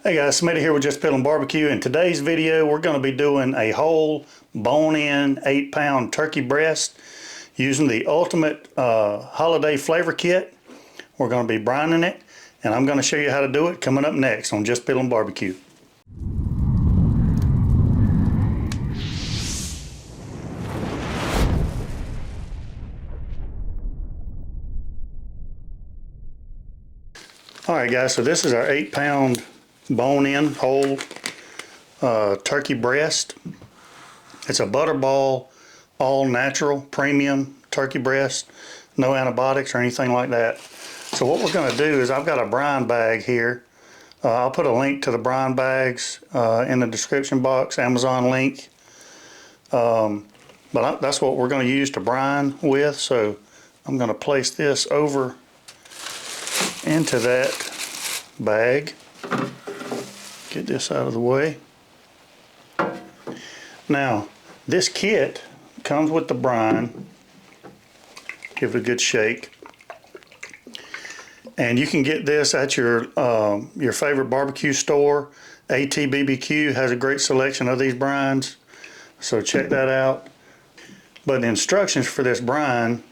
Hey guys, Smitty here with Just Piddlin Barbecue. In today's video, we're going to be doing a whole bone-in 8-pound turkey breast using the ultimate holiday flavor kit. We're going to be brining it, and I'm going to show you how to do it coming up next on Just Piddlin Barbecue. Alright guys, so this is our 8-pound bone-in whole turkey breast. It's a Butterball all natural premium turkey breast, no antibiotics or anything like that. So what we're going to do is I've got a brine bag here. I'll put a link to the brine bags in the description box, Amazon link. But that's what we're going to use to brine with. So I'm going to place this over into that bag. Get this out of the way. Now, this kit comes with the brine. Give it a good shake. And you can get this at your favorite barbecue store. ATBBQ has a great selection of these brines, so check that out. But the instructions for this brine,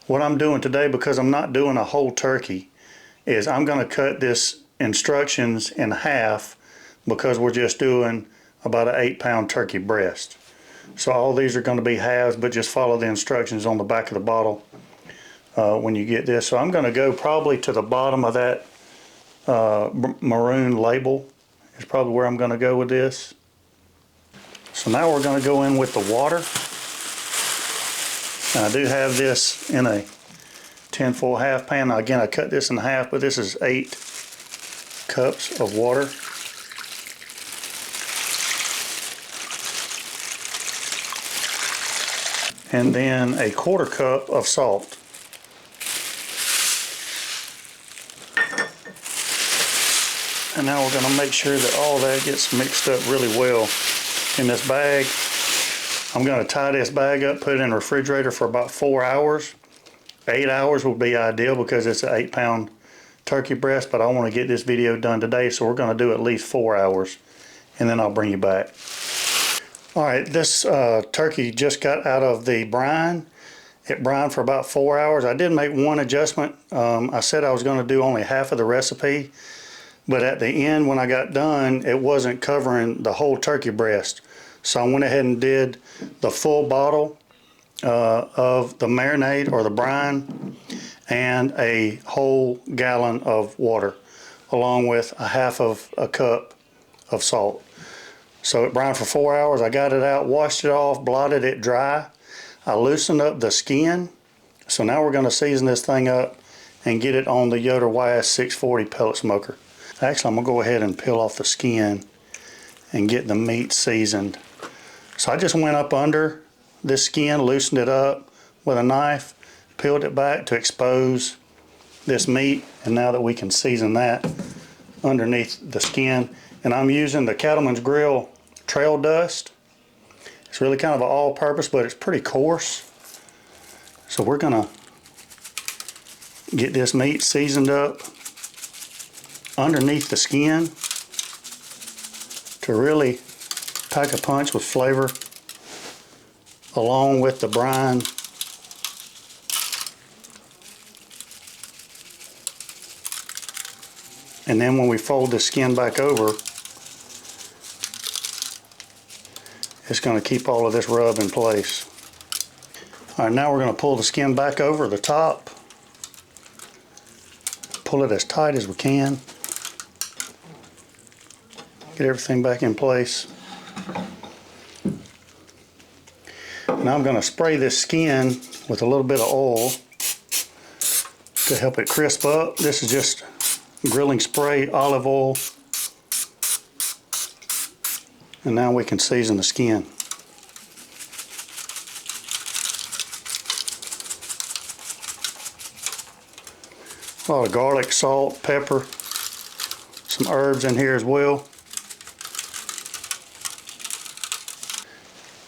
what I'm doing today, because I'm not doing a whole turkey, is I'm going to cut this instructions in half because we're just doing about an 8-pound turkey breast. So all these are going to be halves, but just follow the instructions on the back of the bottle when you get this. So I'm going to go probably to the bottom of that maroon label is probably where I'm going to go with this. So now we're going to go in with the water. And I do have this in a tin-foil half pan. Now again, I cut this in half, but this is 8 cups of water. And then a 1/4 cup of salt. And now we're going to make sure that all that gets mixed up really well in this bag. I'm going to tie this bag up, put it in the refrigerator for about 4 hours. 8 hours would be ideal because it's an 8-pound turkey breast, but I want to get this video done today, so we're going to do at least 4 hours, and then I'll bring you back. Alright, this turkey just got out of the brine. It brined for about 4 hours. I did make one adjustment. I said I was going to do only half of the recipe, but at the end when I got done, it wasn't covering the whole turkey breast. So I went ahead and did the full bottle of the marinade or the brine and a whole gallon of water along with a half of a cup of salt. So it brined for 4 hours. I got it out, washed it off, blotted it dry. I loosened up the skin. So now we're going to season this thing up and get it on the Yoder YS640 pellet smoker. Actually, I'm going to go ahead and peel off the skin and get the meat seasoned. So I just went up under this skin, loosened it up with a knife, peeled it back to expose this meat, and now that we can season that underneath the skin. And I'm using the Cattleman's Grill Trail Dust. It's really kind of an all-purpose, but it's pretty coarse. So we're gonna get this meat seasoned up underneath the skin to really pack a punch with flavor along with the brine. And then when we fold the skin back over, it's going to keep all of this rub in place. Alright, now we're going to pull the skin back over the top. Pull it as tight as we can. Get everything back in place. Now I'm going to spray this skin with a little bit of oil to help it crisp up. This is just grilling spray, olive oil. And now we can season the skin. A lot of garlic, salt, pepper, some herbs in here as well.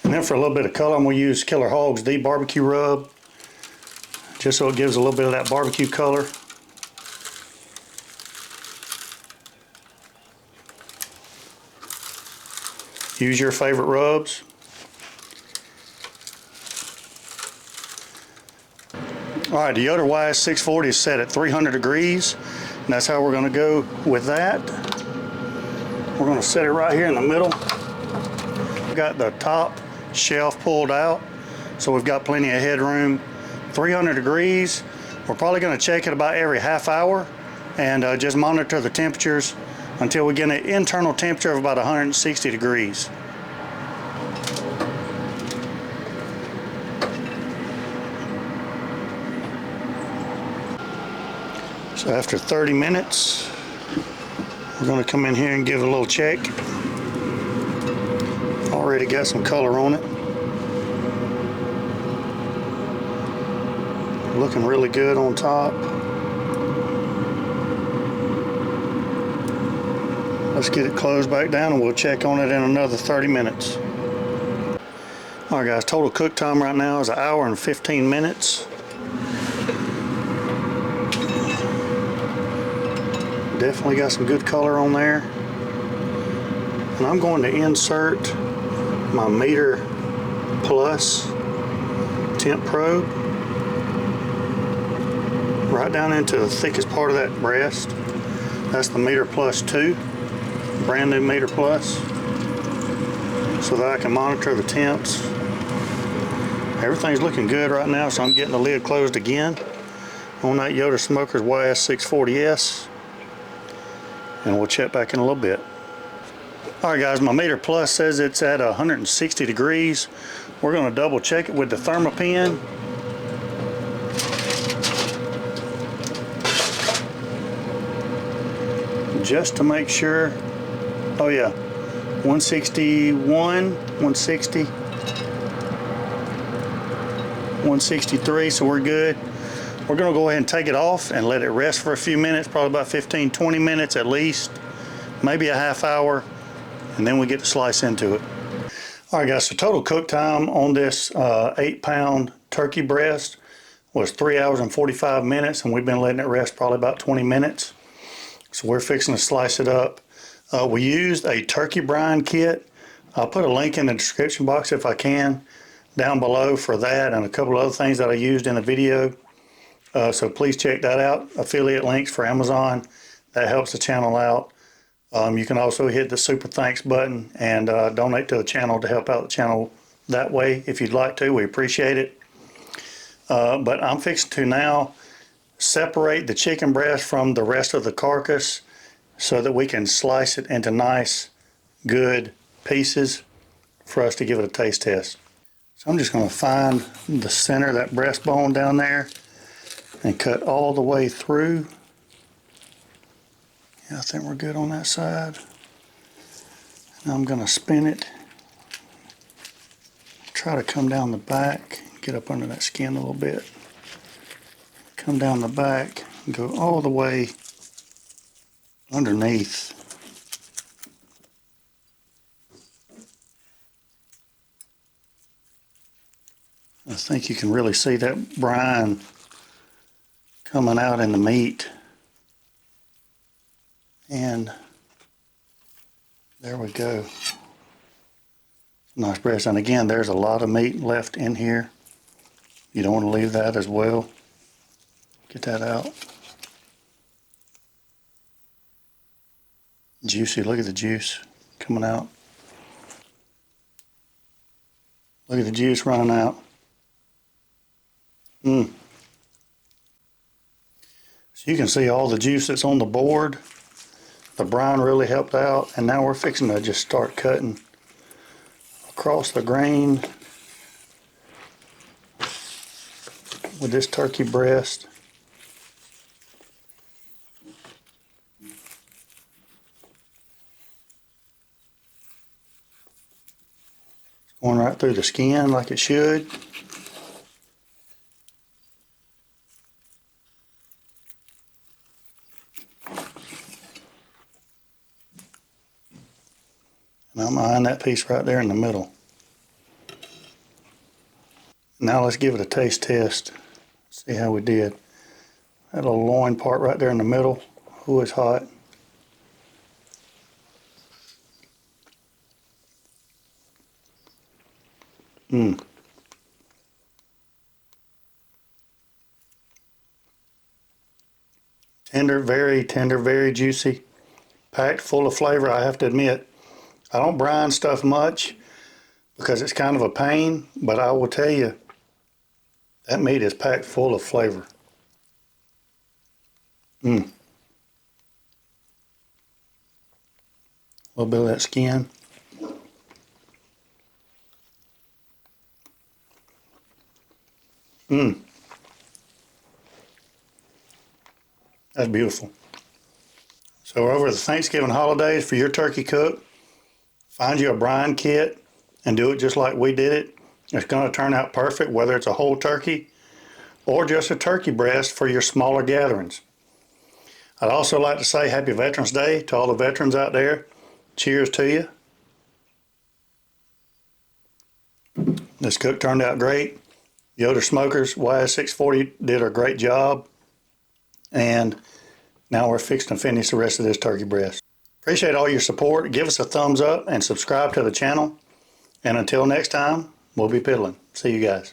And then for a little bit of color, I'm going to use Killer Hog's The Barbecue Rub, just so it gives a little bit of that barbecue color. Use your favorite rubs. Alright, the Yoder YS640 is set at 300 degrees, and that's how we're going to go with that. We're going to set it right here in the middle. We've got the top shelf pulled out, so we've got plenty of headroom. 300 degrees. We're probably going to check it about every half hour and just monitor the temperatures until we get an internal temperature of about 160 degrees. So after 30 minutes, we're going to come in here and give it a little check. Already got some color on it. Looking really good on top. Let's get it closed back down and we'll check on it in another 30 minutes. Alright guys, total cook time right now is 1 hour and 15 minutes. Definitely got some good color on there. And I'm going to insert my meter plus temp probe right down into the thickest part of that breast. That's the meter plus 2, brand new meter plus, so that I can monitor the temps. Everything's looking good right now, so I'm getting the lid closed again on that Yoder Smokers YS640S, and we'll check back in a little bit. Alright guys, my meter plus says it's at 160 degrees. We're going to double check it with the thermopin. Just to make sure. Oh yeah, 161, 160, 163, so we're good. We're going to go ahead and take it off and let it rest for a few minutes, probably about 15-20 minutes at least, maybe a half hour, and then we get to slice into it. Alright guys, so total cook time on this 8-pound turkey breast was 3 hours and 45 minutes, and we've been letting it rest probably about 20 minutes. So we're fixing to slice it up. We used a turkey brine kit. I'll put a link in the description box if I can down below for that and a couple of other things that I used in the video. So please check that out. Affiliate links for Amazon. That helps the channel out. You can also hit the super thanks button and donate to the channel to help out the channel that way if you'd like to. We appreciate it. But I'm fixing to now separate the chicken breast from the rest of the carcass so that we can slice it into nice, good pieces for us to give it a taste test. So I'm just going to find the center of that breastbone down there and cut all the way through. Yeah, I think we're good on that side. And I'm going to spin it, try to come down the back, get up under that skin a little bit. Come down the back and go all the way underneath. I think you can really see that brine coming out in the meat. And there we go. Nice breast. And again, there's a lot of meat left in here. You don't want to leave that as well. Get that out. Juicy, look at the juice coming out. Look at the juice running out. So you can see all the juice that's on the board. The brine really helped out, and now we're fixing to just start cutting across the grain with this turkey breast. Going right through the skin like it should. And I'm eyeing that piece right there in the middle. Now let's give it a taste test. See how we did. That little loin part right there in the middle. Ooh, it's hot. Tender, very juicy. Packed full of flavor, I have to admit. I don't brine stuff much because it's kind of a pain, but I will tell you, that meat is packed full of flavor. A little bit of that skin. That's beautiful. So over the Thanksgiving holidays for your turkey cook, find you a brine kit and do it just like we did it. It's going to turn out perfect, whether it's a whole turkey or just a turkey breast for your smaller gatherings. I'd also like to say Happy Veterans Day to all the veterans out there. Cheers to you. This cook turned out great. Yoder Smokers YS640 did a great job. And now we're fixing to finish the rest of this turkey breast. Appreciate all your support. Give us a thumbs up and subscribe to the channel. And until next time, we'll be piddling. See you guys.